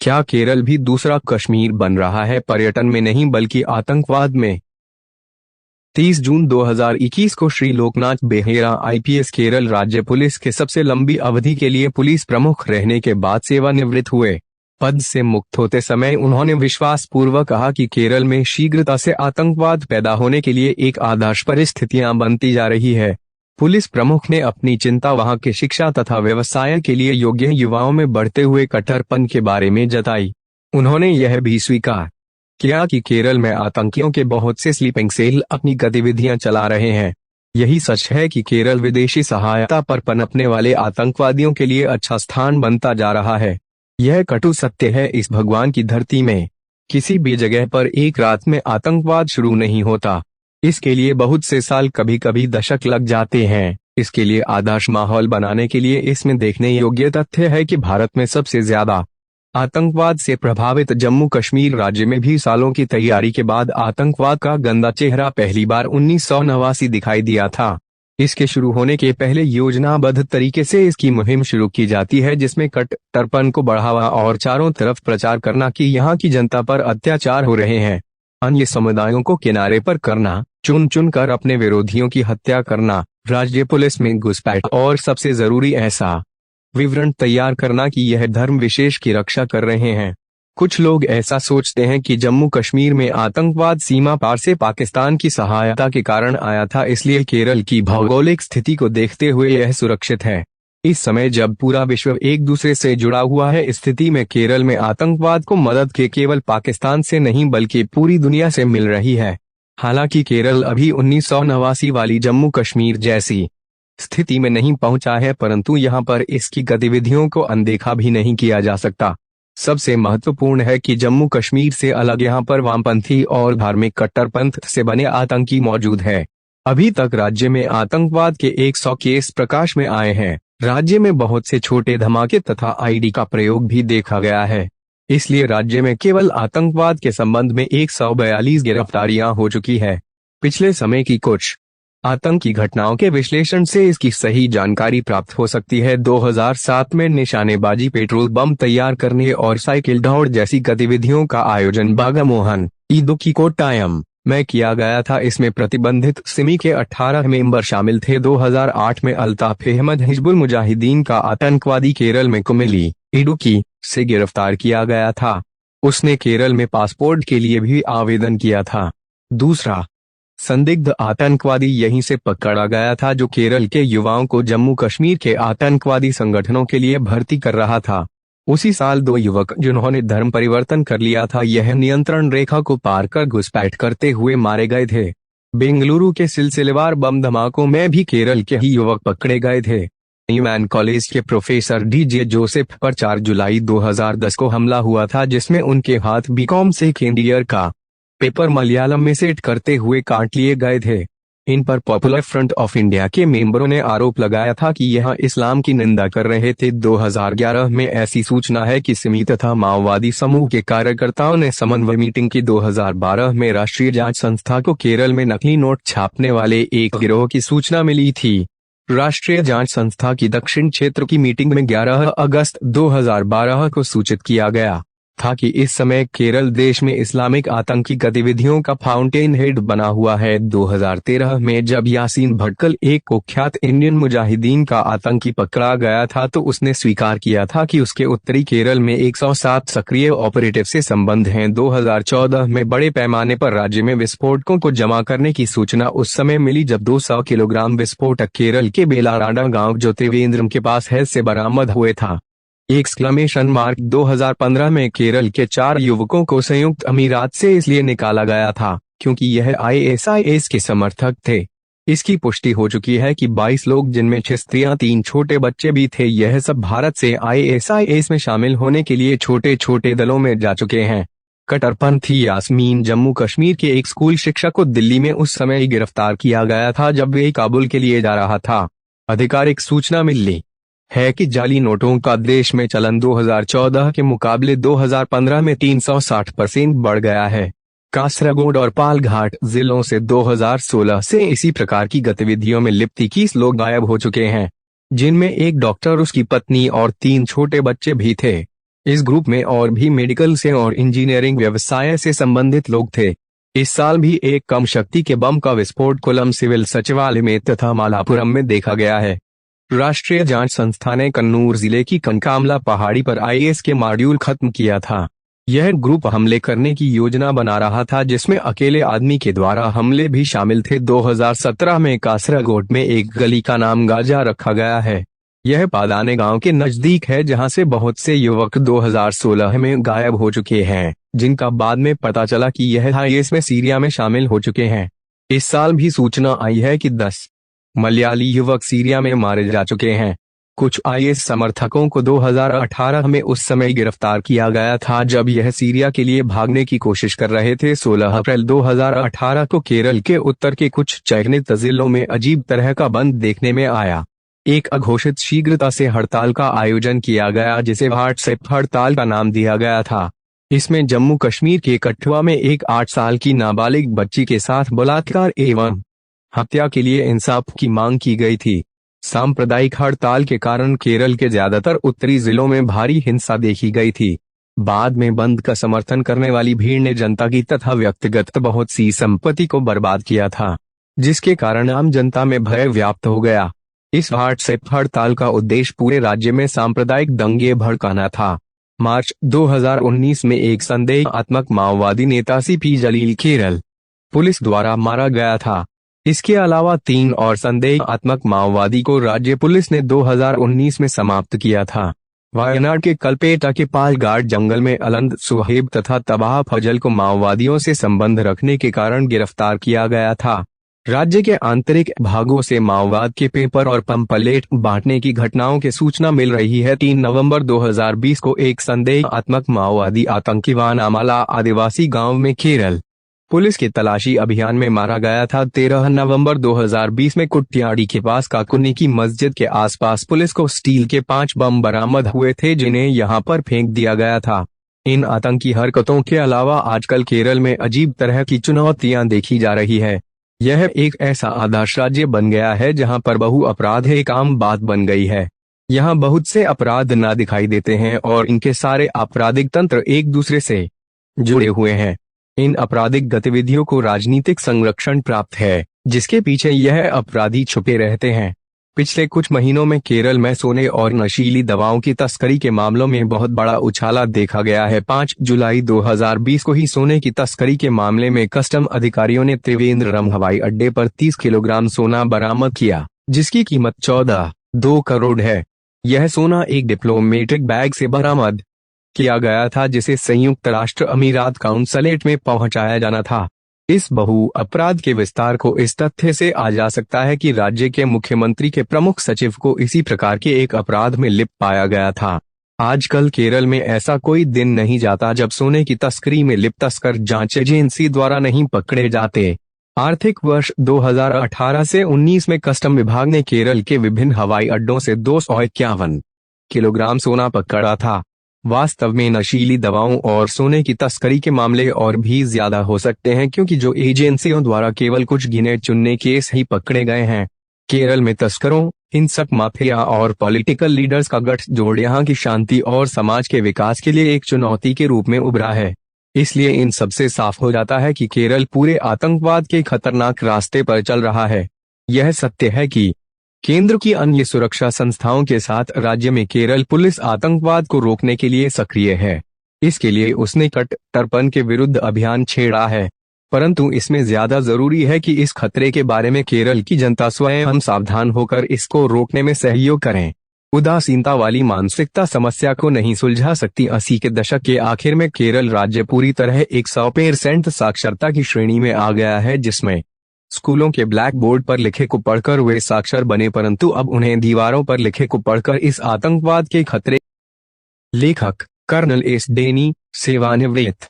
क्या केरल भी दूसरा कश्मीर बन रहा है, पर्यटन में नहीं बल्कि आतंकवाद में? 30 जून 2021 को श्री लोकनाथ बेहेरा आईपीएस केरल राज्य पुलिस के सबसे लंबी अवधि के लिए पुलिस प्रमुख रहने के बाद सेवानिवृत्त हुए। पद से मुक्त होते समय उन्होंने विश्वास पूर्वक कहा कि केरल में शीघ्रता से आतंकवाद पैदा होने के लिए एक आदर्श परिस्थितियां बनती जा रही है। पुलिस प्रमुख ने अपनी चिंता वहां के शिक्षा तथा व्यवसाय के लिए योग्य युवाओं में बढ़ते हुए कट्टरपन के बारे में जताई। उन्होंने यह भी स्वीकार किया कि केरल में आतंकियों के बहुत से स्लीपिंग सेल अपनी गतिविधियां चला रहे हैं। यही सच है कि केरल विदेशी सहायता पर पनपने वाले आतंकवादियों के लिए अच्छा स्थान बनता जा रहा है। यह कटु सत्य है, इस भगवान की धरती में किसी भी जगह पर एक रात में आतंकवाद शुरू नहीं होता। इसके लिए बहुत से साल, कभी कभी दशक लग जाते हैं। इसके लिए आदर्श माहौल बनाने के लिए इसमें देखने योग्य तथ्य है कि भारत में सबसे ज्यादा आतंकवाद से प्रभावित जम्मू कश्मीर राज्य में भी सालों की तैयारी के बाद आतंकवाद का गंदा चेहरा पहली बार 1989 दिखाई दिया था। इसके शुरू होने के पहले योजनाबद्ध तरीके से इसकी मुहिम शुरू की जाती है, जिसमें कट्टरपन को बढ़ावा और चारों तरफ प्रचार करना कि यहाँ की जनता पर अत्याचार हो रहे हैं, अन्य समुदायों को किनारे पर करना, चुन चुन कर अपने विरोधियों की हत्या करना, राज्य पुलिस में घुसपैठ और सबसे जरूरी ऐसा विवरण तैयार करना कि यह धर्म विशेष की रक्षा कर रहे हैं। कुछ लोग ऐसा सोचते हैं कि जम्मू कश्मीर में आतंकवाद सीमा पार से पाकिस्तान की सहायता के कारण आया था, इसलिए केरल की भौगोलिक स्थिति को देखते हुए यह सुरक्षित है। इस समय जब पूरा विश्व एक दूसरे से जुड़ा हुआ है, इस स्थिति में केरल में आतंकवाद को मदद के केवल पाकिस्तान से नहीं बल्कि पूरी दुनिया से मिल रही है। हालांकि केरल अभी 1989 वाली जम्मू कश्मीर जैसी स्थिति में नहीं पहुंचा है, परंतु यहाँ पर इसकी गतिविधियों को अनदेखा भी नहीं किया जा सकता। सबसे महत्वपूर्ण है कि जम्मू कश्मीर से अलग यहाँ पर वामपंथी और धार्मिक कट्टरपंथ से बने आतंकी मौजूद है। अभी तक राज्य में आतंकवाद के 100 केस प्रकाश में आए हैं। राज्य में बहुत से छोटे धमाके तथा आईडी का प्रयोग भी देखा गया है। इसलिए राज्य में केवल आतंकवाद के संबंध में 142 गिरफ्तारियां हो चुकी है। पिछले समय की कुछ आतंकी घटनाओं के विश्लेषण से इसकी सही जानकारी प्राप्त हो सकती है। 2007 में निशानेबाजी, पेट्रोल बम तैयार करने और साइकिल दौड़ जैसी गतिविधियों का आयोजन बागामोहन, इदुक्की, कोट्टायम में किया गया था। इसमें प्रतिबंधित सिमी के 18 मेंबर शामिल थे। 2008 में अल्ताफ अहमद हिजबुल मुजाहिदीन का आतंकवादी केरल में कुमिली, इडुक्की से गिरफ्तार किया गया था। उसने केरल में पासपोर्ट के लिए भी आवेदन किया था। दूसरा संदिग्ध आतंकवादी यहीं से पकड़ा गया था, जो केरल के युवाओं को जम्मू कश्मीर के आतंकवादी संगठनों के लिए भर्ती कर रहा था। उसी साल 2 युवक जिन्होंने धर्म परिवर्तन कर लिया था, यह नियंत्रण रेखा को पार कर घुसपैठ करते हुए मारे गए थे। बेंगलुरु के सिलसिलेवार बम धमाकों में भी केरल के ही युवक पकड़े गए थे। न्यूमैन कॉलेज के प्रोफेसर डीजे जोसेफ पर 4 जुलाई 2010 को हमला हुआ था, जिसमें उनके हाथ बीकॉम सेकेंड ईयर का पेपर मलयालम में सेट करते हुए काट लिए गए थे। इन पर पॉपुलर फ्रंट ऑफ इंडिया के मेंबरों ने आरोप लगाया था कि यह इस्लाम की निंदा कर रहे थे। 2011 में ऐसी सूचना है कि सिमी तथा माओवादी समूह के कार्यकर्ताओं ने समन्वय मीटिंग की। 2012 में राष्ट्रीय जांच संस्था को केरल में नकली नोट छापने वाले एक गिरोह की सूचना मिली थी। राष्ट्रीय जांच संस्था की दक्षिण क्षेत्र की मीटिंग में 11 अगस्त 2012 को सूचित किया गया था कि इस समय केरल देश में इस्लामिक आतंकी गतिविधियों का फाउंटेन हेड बना हुआ है। 2013 में जब यासीन भटकल, एक कुख्यात इंडियन मुजाहिदीन का आतंकी, पकड़ा गया था, तो उसने स्वीकार किया था कि उसके उत्तरी केरल में 107 सक्रिय ऑपरेटिव से संबंध हैं। 2014 में बड़े पैमाने पर राज्य में विस्फोटकों को जमा करने की सूचना उस समय मिली जब 200 किलोग्राम विस्फोटक केरल के बेलाराडा गाँव, जो त्रिवेंद्रम के पास है, से बरामद हुए था। 2015 में केरल के 4 युवकों को संयुक्त अमीरात से इसलिए निकाला गया था क्योंकि यह आईएसआईएस के समर्थक थे। इसकी पुष्टि हो चुकी है कि 22 लोग, जिनमें 6 स्त्रियां 3 छोटे बच्चे भी थे, यह सब भारत से आईएसआईएस में शामिल होने के लिए छोटे छोटे दलों में जा चुके हैं। कट्टरपंथी यास्मीन, जम्मू कश्मीर के एक स्कूल शिक्षक को दिल्ली में उस समय गिरफ्तार किया गया था जब वे काबुल के लिए जा रहा था। आधिकारिक सूचना मिली है कि जाली नोटों का देश में चलन 2014 के मुकाबले 2015 में 360% बढ़ गया है। कासरगोड और पालघाट जिलों से 2016 से इसी प्रकार की गतिविधियों में लिप्त 21 लोग गायब हो चुके हैं, जिनमें एक डॉक्टर, उसकी पत्नी और 3 छोटे बच्चे भी थे। इस ग्रुप में और भी मेडिकल से और इंजीनियरिंग व्यवसाय से संबंधित लोग थे। इस साल भी एक कम शक्ति के बम का विस्फोट कोल्लम सिविल सचिवालय में तथा मालापुरम में देखा गया है। राष्ट्रीय जांच संस्था ने कन्नूर जिले की कनकामला पहाड़ी पर आईएस के मॉड्यूल खत्म किया था। यह ग्रुप हमले करने की योजना बना रहा था, जिसमें अकेले आदमी के द्वारा हमले भी शामिल थे। 2017 में कासरागोड में एक गली का नाम गाजा रखा गया है। यह पादाने गांव के नजदीक है, जहां से बहुत से युवक 2016 में गायब हो चुके हैं, जिनका बाद में पता चला कि यह आईएस में सीरिया में शामिल हो चुके हैं। इस साल भी सूचना आई है कि 10 मलयाली युवक सीरिया में मारे जा चुके हैं। कुछ आईएस समर्थकों को 2018 में उस समय गिरफ्तार किया गया था जब यह सीरिया के लिए भागने की कोशिश कर रहे थे। 16 अप्रैल 2018 को केरल के उत्तर के कुछ चयनित जिलों में अजीब तरह का बंद देखने में आया। एक अघोषित शीघ्रता से हड़ताल का आयोजन किया गया, जिसे व्हाट्सएप हड़ताल का नाम दिया गया था। इसमें जम्मू कश्मीर के कठुआ में एक 8 साल की नाबालिग बच्ची के साथ बलात्कार एवं हत्या के लिए इंसाफ की मांग की गई थी। सांप्रदायिक हड़ताल के कारण केरल के ज्यादातर उत्तरी जिलों में भारी हिंसा देखी गई थी। बाद में बंद का समर्थन करने वाली भीड़ ने जनता की तथा व्यक्तिगत बहुत सी संपत्ति को बर्बाद किया था, जिसके कारण आम जनता में भय व्याप्त हो गया। इस व्हाट्सएप हड़ताल का उद्देश्य पूरे राज्य में सांप्रदायिक दंगे भड़काना था। मार्च 2019 में एक संदेहात्मक माओवादी नेता सीपी जलील केरल पुलिस द्वारा मारा गया था। इसके अलावा 3 और संदेहात्मक माओवादी को राज्य पुलिस ने 2019 में समाप्त किया था। वायनाड के कलपेटा के पालगाड़ जंगल में अलंद सुहेब तथा तबाह फजल को माओवादियों से संबंध रखने के कारण गिरफ्तार किया गया था। राज्य के आंतरिक भागों से माओवाद के पेपर और पंपलेट बांटने की घटनाओं की सूचना मिल रही है। 3 नवंबर 2020 को एक संदेहात्मक माओवादी आतंकी वानामाला आदिवासी गांव में केरल पुलिस के तलाशी अभियान में मारा गया था। 13 नवंबर 2020 में कुट्टियाडी के पास काकुनी की मस्जिद के आसपास पुलिस को स्टील के 5 बम बरामद हुए थे, जिन्हें यहां पर फेंक दिया गया था। इन आतंकी हरकतों के अलावा आजकल केरल में अजीब तरह की चुनौतियां देखी जा रही है। यह एक ऐसा आदर्श राज्य बन गया है जहां पर बहु अपराध एक आम बात बन गई है। यहाँ बहुत से अपराध ना दिखाई देते हैं और इनके सारे आपराधिक तंत्र एक दूसरे से जुड़े हुए हैं। इन आपराधिक गतिविधियों को राजनीतिक संरक्षण प्राप्त है, जिसके पीछे यह अपराधी छुपे रहते हैं। पिछले कुछ महीनों में केरल में सोने और नशीली दवाओं की तस्करी के मामलों में बहुत बड़ा उछाला देखा गया है। 5 जुलाई 2020 को ही सोने की तस्करी के मामले में कस्टम अधिकारियों ने त्रिवेंद्रम हवाई अड्डे पर 30 किलोग्राम सोना बरामद किया, जिसकी कीमत 14.2 करोड़ है। यह सोना एक डिप्लोमेटिक बैग से बरामद किया गया था, जिसे संयुक्त राष्ट्र अमीरात काउंसलेट में पहुंचाया जाना था। इस बहु अपराध के विस्तार को इस तथ्य से आ जा सकता है कि राज्य के मुख्यमंत्री के प्रमुख सचिव को इसी प्रकार के एक अपराध में लिप्त पाया गया था। आजकल केरल में ऐसा कोई दिन नहीं जाता जब सोने की तस्करी में लिप्त तस्कर जांच एजेंसी द्वारा नहीं पकड़े जाते। आर्थिक वर्ष 2018 से 19 में कस्टम विभाग ने केरल के विभिन्न हवाई अड्डों से 251 किलोग्राम सोना पकड़ा था। वास्तव में नशीली दवाओं और सोने की तस्करी के मामले और भी ज्यादा हो सकते हैं, क्योंकि जो एजेंसियों द्वारा केवल कुछ गिने चुने केस ही पकड़े गए हैं। केरल में तस्करों, हिंसक माफिया और पॉलिटिकल लीडर्स का गठजोड़ यहाँ की शांति और समाज के विकास के लिए एक चुनौती के रूप में उभरा है। इसलिए इन सबसे साफ हो जाता है कि केरल पूरे आतंकवाद के खतरनाक रास्ते पर चल रहा है। यह सत्य है कि केंद्र की अन्य सुरक्षा संस्थाओं के साथ राज्य में केरल पुलिस आतंकवाद को रोकने के लिए सक्रिय है। इसके लिए उसने कट्टरपन के विरुद्ध अभियान छेड़ा है, परंतु इसमें ज्यादा जरूरी है कि इस खतरे के बारे में केरल की जनता स्वयं सावधान होकर इसको रोकने में सहयोग करें। उदासीनता वाली मानसिकता समस्या को नहीं सुलझा सकती। 80 के दशक के आखिर में केरल राज्य पूरी तरह 100% साक्षरता की श्रेणी में आ गया है, जिसमें स्कूलों के ब्लैक बोर्ड पर लिखे को पढ़कर वे साक्षर बने, परंतु अब उन्हें दीवारों पर लिखे को पढ़कर इस आतंकवाद के खतरे। लेखक कर्नल एस डेनी, सेवानिवृत्त।